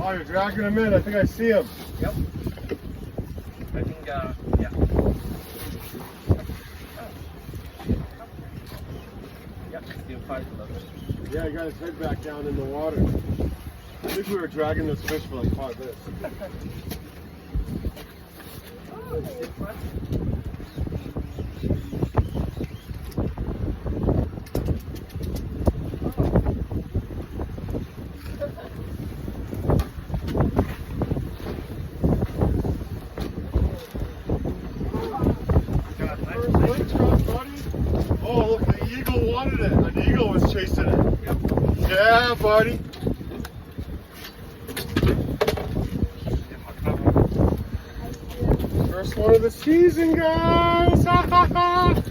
Oh, you're dragging him in. I think I see him. Yep. I think, yeah. Yep, still fight a little bit. Yeah, he got his head back down in the water. I think we were dragging this fish for like 5 minutes. Oh, still fight. Oh, look, the eagle wanted it. An eagle was chasing it. Yep. Yeah, buddy. First one of the season, guys. Ha ha ha.